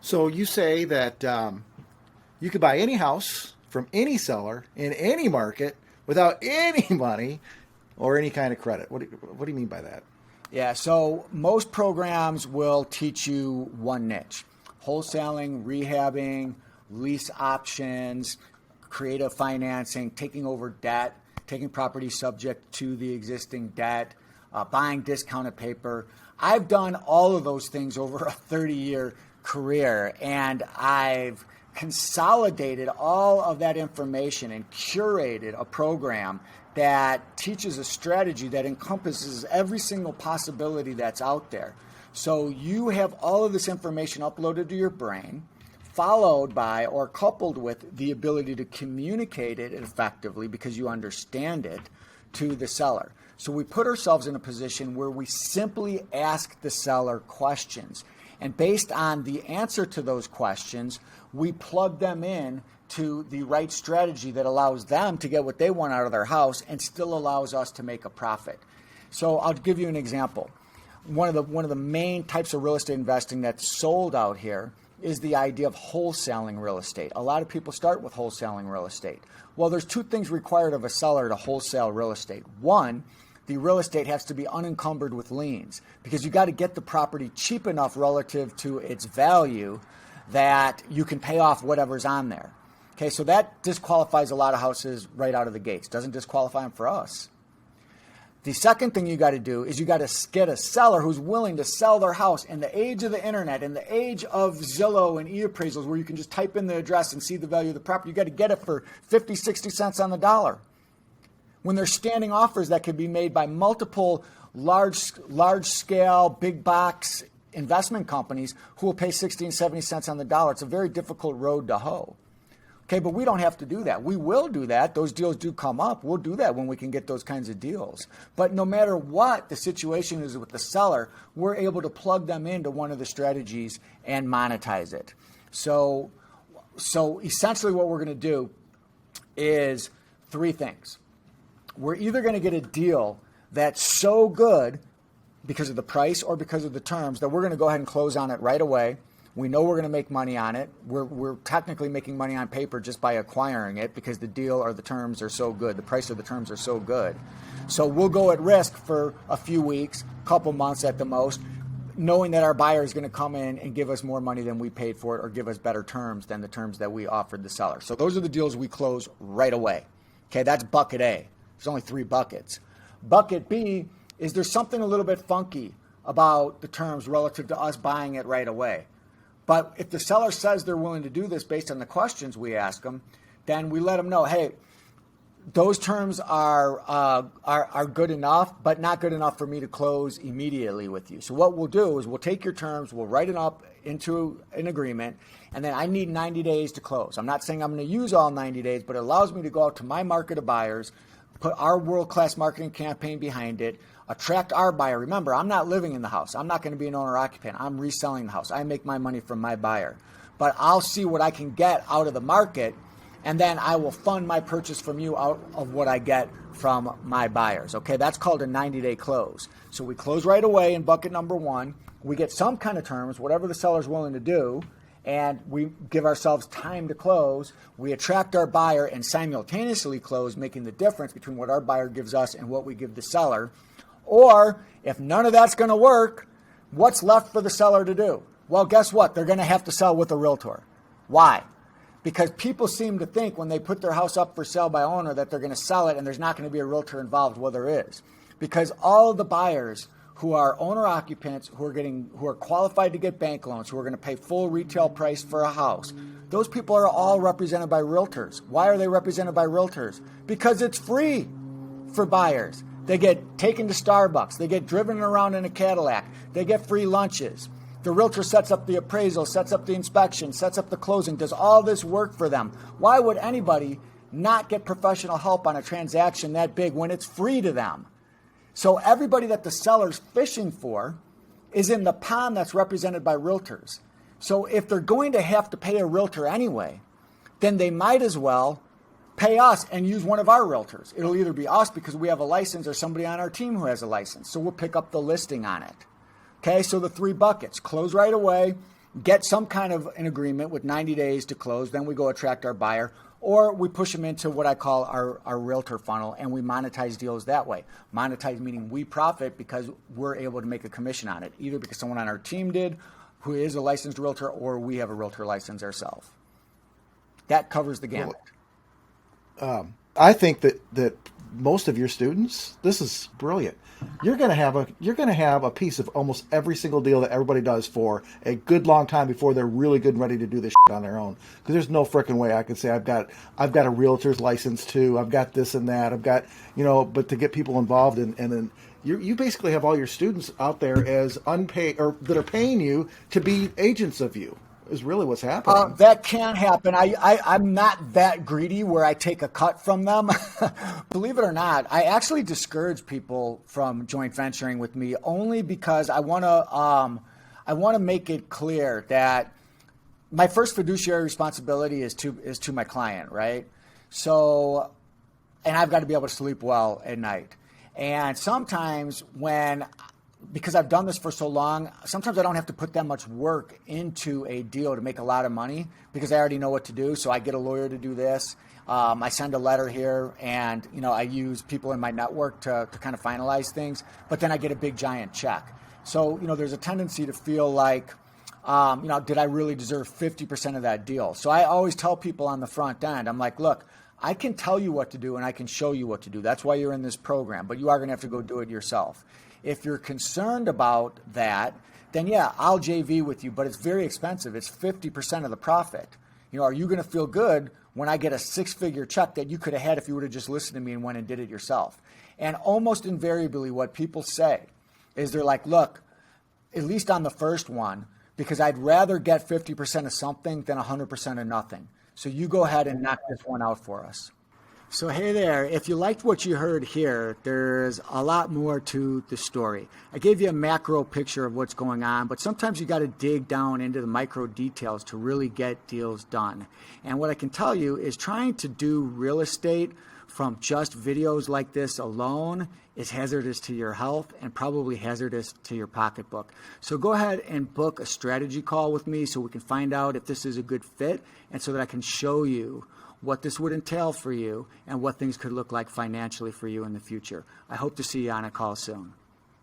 So you say that you could buy any house from any seller in any market without any money or any kind of credit. What do you mean by that? Yeah, so most programs will teach you one niche: wholesaling, rehabbing, lease options, creative financing, taking over debt, taking property subject to the existing debt, buying discounted paper. I've done all of those things over a 30-year career, and I've consolidated all of that information and curated a program that teaches a strategy that encompasses every single possibility that's out there. So you have all of this information uploaded to your brain, followed by or coupled with the ability to communicate it effectively because you understand it to the seller. So we put ourselves in a position where we simply ask the seller questions. And based on the answer to those questions, we plug them in to the right strategy that allows them to get what they want out of their house and still allows us to make a profit. So I'll give you an example. One of the main types of real estate investing that's sold out here is the idea of wholesaling real estate. A lot of people start with wholesaling real estate. Well, there's two things required of a seller to wholesale real estate. One, the real estate has to be unencumbered with liens because you got to get the property cheap enough relative to its value that you can pay off whatever's on there. Okay, so that disqualifies a lot of houses right out of the gates. Doesn't disqualify them for us. The second thing you got to do is you got to get a seller who's willing to sell their house in the age of the internet, in the age of Zillow and e-appraisals where you can just type in the address and see the value of the property. You got to get it for 50, 60 cents on the dollar. When there's standing offers that could be made by multiple large scale, big box investment companies who will pay 60 and 70 cents on the dollar. It's a very difficult road to hoe. Okay, but we don't have to do that. We will do that. Those deals do come up. We'll do that when we can get those kinds of deals. But no matter what the situation is with the seller, we're able to plug them into one of the strategies and monetize it. So essentially what we're going to do is three things. We're either going to get a deal that's so good because of the price or because of the terms that we're going to go ahead and close on it right away. We know we're going to make money on it. We're technically making money on paper just by acquiring it because the deal or the terms are so good. The price or the terms are so good. So we'll go at risk for a few weeks, couple months at the most, knowing that our buyer is going to come in and give us more money than we paid for it or give us better terms than the terms that we offered the seller. So those are the deals we close right away. Okay, that's bucket A. There's only 3 buckets. Bucket B is there's something a little bit funky about the terms relative to us buying it right away. But if the seller says they're willing to do this based on the questions we ask them, then we let them know, hey, those terms are good enough, but not good enough for me to close immediately with you. So what we'll do is we'll take your terms, we'll write it up into an agreement, and then I need 90 days to close. I'm not saying I'm going to use all 90 days, but it allows me to go out to my market of buyers, put our world-class marketing campaign behind it, attract our buyer. Remember, I'm not living in the house. I'm not going to be an owner-occupant. I'm reselling the house. I make my money from my buyer. But I'll see what I can get out of the market, and then I will fund my purchase from you out of what I get from my buyers. Okay, that's called a 90-day close. So we close right away in bucket number 1. We get some kind of terms, whatever the seller's willing to do, and we give ourselves time to close. We attract our buyer and simultaneously close, making the difference between what our buyer gives us and what we give the seller. Or if none of that's going to work, what's left for the seller to do? Well, guess what? They're going to have to sell with a realtor. Why? Because people seem to think when they put their house up for sale by owner that they're going to sell it and there's not going to be a realtor involved. Well, there is. Because all of the buyers who are owner occupants, who are qualified to get bank loans, who are going to pay full retail price for a house, those people are all represented by realtors. Why are they represented by realtors? Because it's free for buyers. They get taken to Starbucks. They get driven around in a Cadillac. They get free lunches. The realtor sets up the appraisal, sets up the inspection, sets up the closing, does all this work for them. Why would anybody not get professional help on a transaction that big when it's free to them? So everybody that the seller's fishing for is in the pond that's represented by realtors. So if they're going to have to pay a realtor anyway, then they might as well pay us and use one of our realtors. It'll either be us because we have a license or somebody on our team who has a license. So we'll pick up the listing on it. Okay, so the 3 buckets: close right away, get some kind of an agreement with 90 days to close. Then we go attract our buyer, or we push them into what I call our realtor funnel, and we monetize deals that way. Monetize meaning we profit because we're able to make a commission on it, either because someone on our team did who is a licensed realtor, or we have a realtor license ourselves. That covers the gamut. I think that most of your students, this is brilliant. You're going to have a piece of almost every single deal that everybody does for a good long time before they're really good and ready to do this shit on their own. Because there's no freaking way I could say I've got a realtor's license too. I've got this and that. I've got, but to get people involved and then you basically have all your students out there as unpaid or that are paying you to be agents of you. Is really what's happening. That can happen. I'm not that greedy where I take a cut from them. Believe it or not, I actually discourage people from joint venturing with me only because I want to make it clear that my first fiduciary responsibility is to my client, right? So, and I've got to be able to sleep well at night. And sometimes because I've done this for so long, sometimes I don't have to put that much work into a deal to make a lot of money because I already know what to do. So I get a lawyer to do this. I send a letter here and, I use people in my network to kind of finalize things, but then I get a big giant check. So, there's a tendency to feel like, did I really deserve 50% of that deal? So I always tell people on the front end, I'm like, look, I can tell you what to do and I can show you what to do. That's why you're in this program, but you are going to have to go do it yourself. If you're concerned about that, then yeah, I'll JV with you, but it's very expensive. It's 50% of the profit. Are you going to feel good when I get a 6-figure check that you could have had if you would have just listened to me and went and did it yourself? And almost invariably what people say is they're like, look, at least on the first one, because I'd rather get 50% of something than 100% of nothing. So you go ahead and knock this one out for us. So hey there, if you liked what you heard here, there's a lot more to the story. I gave you a macro picture of what's going on, but sometimes you got to dig down into the micro details to really get deals done. And what I can tell you is trying to do real estate from just videos like this alone is hazardous to your health and probably hazardous to your pocketbook. So go ahead and book a strategy call with me so we can find out if this is a good fit and so that I can show you what this would entail for you and what things could look like financially for you in the future. I hope to see you on a call soon.